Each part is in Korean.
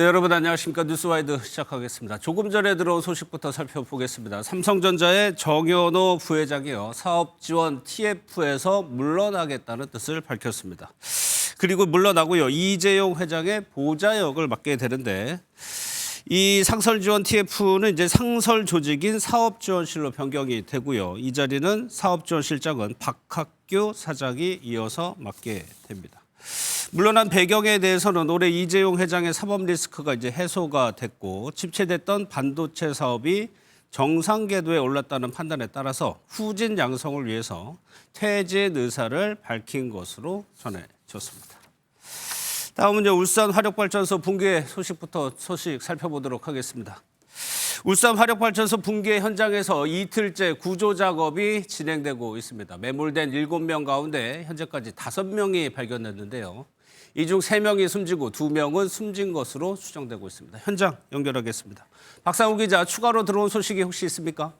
네, 여러분 안녕하십니까. 뉴스와이드 시작하겠습니다. 조금 전에 들어온 소식부터 살펴보겠습니다. 삼성전자의 정현호 부회장이요. 사업지원 TF에서 물러나겠다는 뜻을 밝혔습니다. 그리고 물러나고요. 이재용 회장의 보좌역을 맡게 되는데 이 상설지원 TF는 이제 상설 조직인 사업지원실로 변경이 되고요. 이 자리는 사업지원실장은 박학규 사장이 이어서 맡게 됩니다. 물러난 배경에 대해서는 올해 이재용 회장의 사법 리스크가 이제 해소가 됐고 침체됐던 반도체 사업이 정상 궤도에 올랐다는 판단에 따라서 후진 양성을 위해서 퇴진 의사를 밝힌 것으로 전해졌습니다. 다음은 이제 울산 화력발전소 붕괴 소식부터 살펴보도록 하겠습니다. 울산 화력발전소 붕괴 현장에서 이틀째 구조 작업이 진행되고 있습니다. 매몰된 7명 가운데 현재까지 5명이 발견됐는데요. 이 중 3명이 숨지고 2명은 숨진 것으로 추정되고 있습니다. 현장 연결하겠습니다. 박상우 기자, 추가로 들어온 소식이 혹시 있습니까?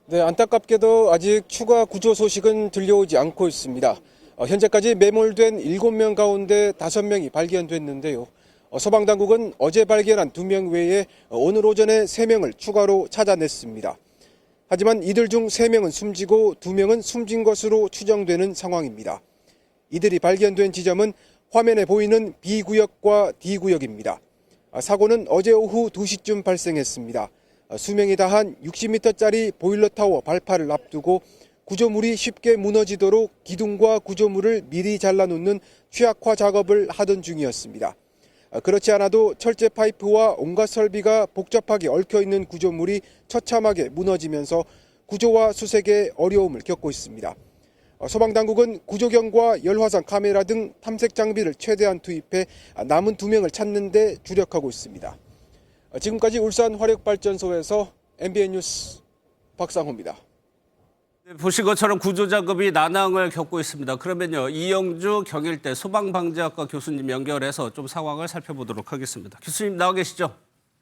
네, 안타깝게도 아직 추가 구조 소식은 들려오지 않고 있습니다. 현재까지 매몰된 7명 가운데 5명이 발견됐는데요. 소방당국은 어제 발견한 2명 외에 오늘 오전에 3명을 추가로 찾아냈습니다. 하지만 이들 중 3명은 숨지고 2명은 숨진 것으로 추정되는 상황입니다. 이들이 발견된 지점은 화면에 보이는 B구역과 D구역입니다. 사고는 어제 오후 2시쯤 발생했습니다. 수명이 다한 60m짜리 보일러타워 발파를 앞두고 구조물이 쉽게 무너지도록 기둥과 구조물을 미리 잘라놓는 취약화 작업을 하던 중이었습니다. 그렇지 않아도 철제 파이프와 온갖 설비가 복잡하게 얽혀있는 구조물이 처참하게 무너지면서 구조와 수색에 어려움을 겪고 있습니다. 소방당국은 구조경과 열화상 카메라 등 탐색 장비를 최대한 투입해 남은 2명을 찾는 데 주력하고 있습니다. 지금까지 울산 화력발전소에서 MBN 뉴스 박상호입니다. 보신 것처럼 구조 작업이 난항을 겪고 있습니다. 그러면요, 이영주 경일대 소방방재학과 교수님 연결해서 좀 상황을 살펴보도록 하겠습니다. 교수님 나와 계시죠?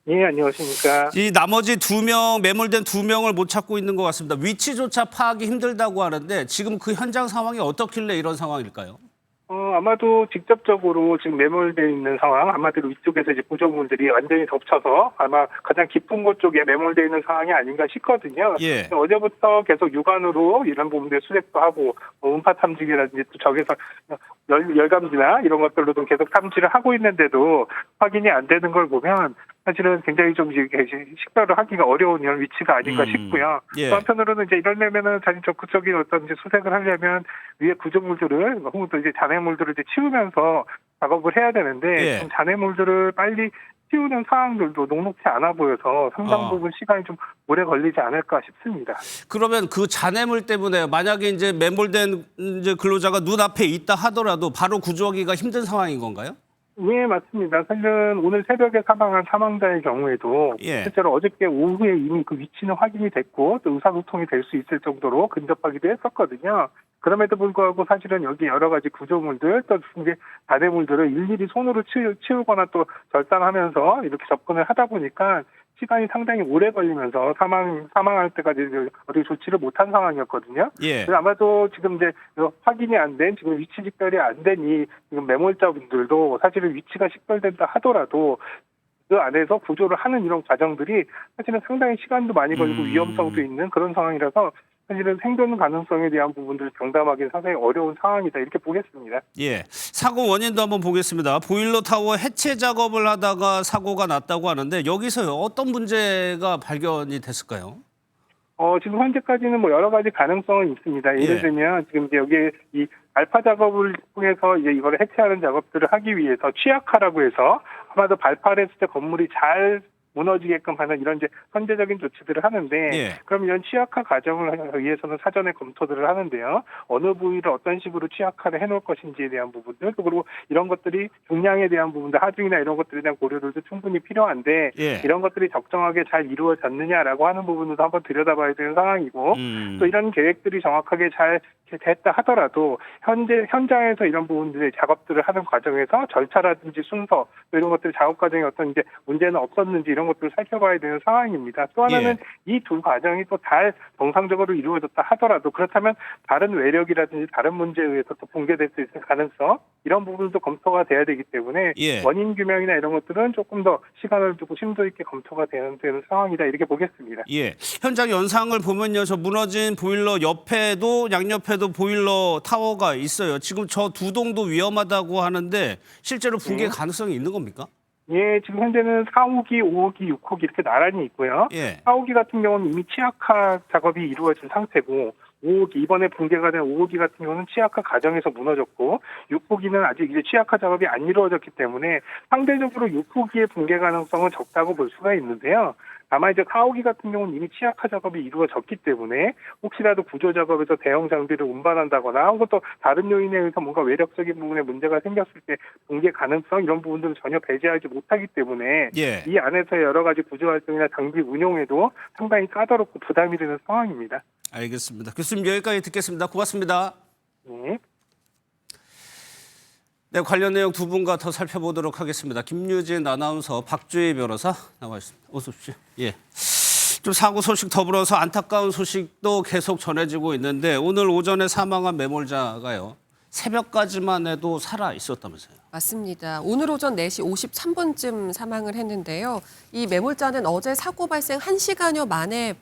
예, 안녕하십니까. 이 나머지 2명, 매몰된 2명을 못 찾고 있는 것 같습니다. 위치조차 파악이 힘들다고 하는데 지금 그 현장 상황이 어떻길래 이런 상황일까요? 아마도 직접적으로 지금 매몰되어 있는 상황, 아마도 위쪽에서 이제 구조물들이 완전히 덮쳐서 아마 가장 깊은 곳 쪽에 매몰되어 있는 상황이 아닌가 싶거든요. 예. 어제부터 계속 육안으로 이런 부분들 수색도 하고, 음파 탐지기라든지 또 저기서 열감지나 이런 것들로도 계속 탐지를 하고 있는데도 확인이 안 되는 걸 보면 사실은 굉장히 좀 식별을 하기가 어려운 이런 위치가 아닌가 싶고요. 예. 또 한편으로는 이제 이러려면은 사실 적극적인 어떤 이제 수색을 하려면 위에 구조물들을 혹은 또 이제 잔해물들을 이제 치우면서 작업을 해야 되는데 예. 잔해물들을 빨리 치우는 상황들도 녹록지 않아 보여서 상당 부분 시간이 좀 오래 걸리지 않을까 싶습니다. 그러면 그 잔해물 때문에 만약에 이제 매몰된 이제 근로자가 눈앞에 있다 하더라도 바로 구조하기가 힘든 상황인 건가요? 네, 맞습니다. 사실은 오늘 새벽에 사망한 사망자의 경우에도 예. 실제로 어저께 오후에 이미 그 위치는 확인이 됐고 또 의사소통이 될 수 있을 정도로 근접하기도 했었거든요. 그럼에도 불구하고 사실은 여기 여러 가지 구조물들 또 잔해물들을 일일이 손으로 치우거나 또 절단하면서 이렇게 접근을 하다 보니까 시간이 상당히 오래 걸리면서 사망할 때까지 어떻게 조치를 못한 상황이었거든요. 예. 그래서 아마도 지금 이제 확인이 안 된, 지금 위치 식별이 안 된 이 지금 매몰자분들도 사실은 위치가 식별된다 하더라도 그 안에서 구조를 하는 이런 과정들이 사실은 상당히 시간도 많이 걸리고 위험성도 있는 그런 상황이라서 사실은 생존 가능성에 대한 부분들을 경담하기는 상당히 어려운 상황이다 이렇게 보겠습니다. 예. 사고 원인도 한번 보겠습니다. 보일러 타워 해체 작업을 하다가 사고가 났다고 하는데 여기서 어떤 문제가 발견이 됐을까요? 지금 현재까지는 뭐 여러 가지 가능성은 있습니다. 예를 들면 지금 이제 여기에 이 발파 작업을 통해서 이제 이거를 해체하는 작업들을 하기 위해서 취약화라고 해서 아마도 발파를 했을 때 건물이 잘 무너지게끔 하는 이런 이제 선제적인 조치들을 하는데 예. 그럼 이런 취약화 과정을 위해서는 사전에 검토들을 하는데요. 어느 부위를 어떤 식으로 취약화를 해놓을 것인지에 대한 부분들 그리고 이런 것들이 중량에 대한 부분들 하중이나 이런 것들에 대한 고려들도 충분히 필요한데 예. 이런 것들이 적정하게 잘 이루어졌느냐라고 하는 부분도 한번 들여다봐야 되는 상황이고 또 이런 계획들이 정확하게 잘 됐다 하더라도 현장에서 이런 부분들의 작업들을 하는 과정에서 절차라든지 순서 이런 것들 작업 과정에 어떤 이제 문제는 없었는지 이런 이런 것들을 살펴봐야 되는 상황입니다. 또 하나는 이 두 과정이 또 잘 정상적으로 이루어졌다 하더라도 그렇다면 다른 외력이라든지 다른 문제에 의해서 또 붕괴될 수 있을 가능성 이런 부분도 검토가 돼야 되기 때문에 원인 규명이나 이런 것들은 조금 더 시간을 두고 심도 있게 검토가 되는 상황이다 이렇게 보겠습니다. 예. 현장 영상을 보면요. 저 무너진 보일러 옆에도 양옆에도 보일러 타워가 있어요. 지금 저 두 동도 위험하다고 하는데 실제로 붕괴 가능성이 있는 겁니까? 예, 지금 현재는 4호기, 5호기, 6호기 이렇게 나란히 있고요. 4호기 같은 경우는 이미 치약화 작업이 이루어진 상태고 5호기, 이번에 붕괴가 된 5호기 같은 경우는 치약화 과정에서 무너졌고 6호기는 아직 이제 치약화 작업이 안 이루어졌기 때문에 상대적으로 6호기의 붕괴 가능성은 적다고 볼 수가 있는데요. 다만 이제 4호기 같은 경우는 이미 치약화 작업이 이루어졌기 때문에 혹시라도 구조 작업에서 대형 장비를 운반한다거나 혹은 또 다른 요인에 의해서 뭔가 외력적인 부분에 문제가 생겼을 때 붕괴 가능성 이런 부분들을 전혀 배제하지 못하기 때문에 이 안에서 여러 가지 구조 활동이나 장비 운용에도 상당히 까다롭고 부담이 되는 상황입니다. 알겠습니다. 교수님 여기까지 듣겠습니다. 고맙습니다. 네. 네, 관련 내용 두 분과 더 살펴보도록 하겠습니다. 김유진 아나운서, 박주희 변호사 나와 있습니다. 어서 오십시오. 예. 좀 사고 소식 더불어서 안타까운 소식도 계속 전해지고 있는데 오늘 오전에 사망한 매몰자가요. 새벽까지만 해도 살아 있었다면서요. 맞습니다. 오늘 오전 4시 53분쯤 사망을 했는데요. 이 매몰자는 어제 사고 발생 1시간여 만에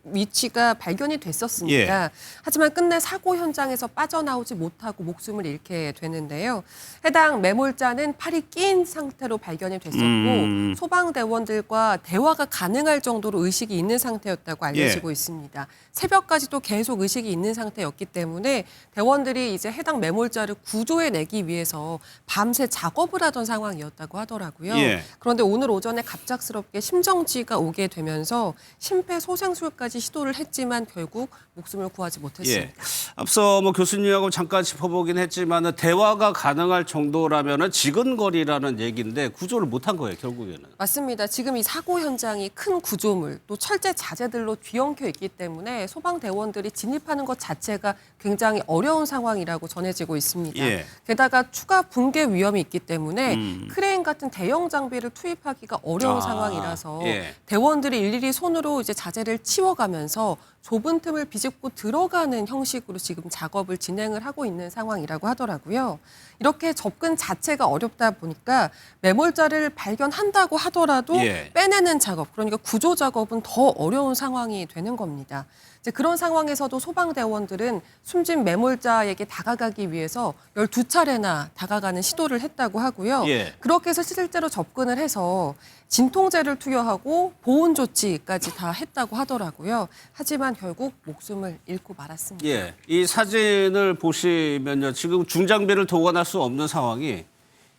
위치가 발견이 됐었습니다. 하지만 끝내 사고 현장에서 빠져나오지 못하고 목숨을 잃게 되는데요. 해당 매몰자는 팔이 낀 상태로 발견이 됐었고 소방대원들과 대화가 가능할 정도로 의식이 있는 상태였다고 알려지고 있습니다. 새벽까지도 계속 의식이 있는 상태였기 때문에 대원들이 이제 해당 매몰자를 구조해내기 위해서 밤새 작업을 하던 상황이었다고 하더라고요. 그런데 오늘 오전에 갑작스럽게 심정지가 오게 되면서 심폐소생술까지 시도를 했지만 결국 목숨을 구하지 못했습니다. 앞서 교수님하고 잠깐 짚어보긴 했지만 대화가 가능할 정도라면 지근거리라는 얘기인데 구조를 못한 거예요, 결국에는. 맞습니다. 지금 이 사고 현장이 큰 구조물 또 철제 자재들로 뒤엉켜 있기 때문에 소방대원들이 진입하는 것 자체가 굉장히 어려운 상황이라고 전해지고 있습니다. 게다가 추가 붕괴 위험이 있기 때문에 크레인 같은 대형 장비를 투입하기가 어려운 상황이라서 대원들이 일일이 손으로 이제 자재를 치워가면서 좁은 틈을 비집고 들어가는 형식으로 지금 작업을 진행을 하고 있는 상황이라고 하더라고요. 이렇게 접근 자체가 어렵다 보니까 매몰자를 발견한다고 하더라도 빼내는 작업, 그러니까 구조 작업은 더 어려운 상황이 되는 겁니다. 이제 그런 상황에서도 소방대원들은 숨진 매몰자에게 다가가기 위해서 12차례나 다가가는 시도를 했다고 하고요. 그렇게 해서 실제로 접근을 해서 진통제를 투여하고 보온 조치까지 다 했다고 하더라고요. 하지만 결국 목숨을 잃고 말았습니다. 이 사진을 보시면요. 지금 중장비를 동원할 수 없는 상황이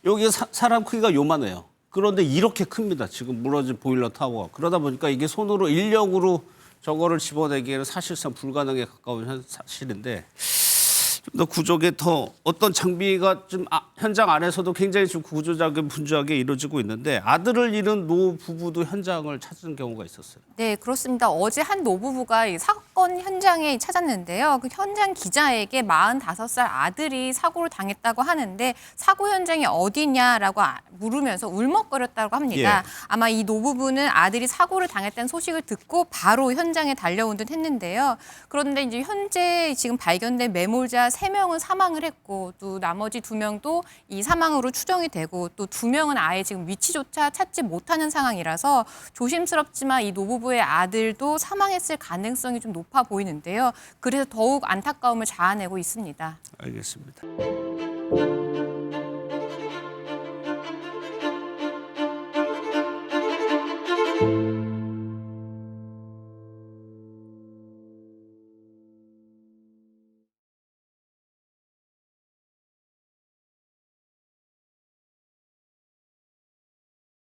여기 사람 크기가 요만해요. 그런데 이렇게 큽니다. 지금 무너진 보일러 타워. 그러다 보니까 이게 손으로 인력으로 저거를 집어내기에는 사실상 불가능에 가까운 사실인데 좀 더 구조에 더 어떤 장비가 좀 현장 안에서도 굉장히 좀 구조작은 분주하게 이루어지고 있는데 아들을 잃은 노 부부도 현장을 찾은 경우가 있었어요. 네, 그렇습니다. 어제 한 노부부가 이 사건 현장에 찾았는데요. 그 현장 기자에게 45살 아들이 사고를 당했다고 하는데 사고 현장이 어디냐라고 물으면서 울먹거렸다고 합니다. 아마 이 노부부는 아들이 사고를 당했다는 소식을 듣고 바로 현장에 달려온 듯 했는데요. 그런데 이제 현재 지금 발견된 매몰자 3명은 사망을 했고 또 나머지 2명도 이 사망으로 추정이 되고 또 2명은 아예 지금 위치조차 찾지 못하는 상황이라서 조심스럽지만 이 노부부의 아들도 사망했을 가능성이 좀 높아 보이는데요. 그래서 더욱 안타까움을 자아내고 있습니다. 알겠습니다.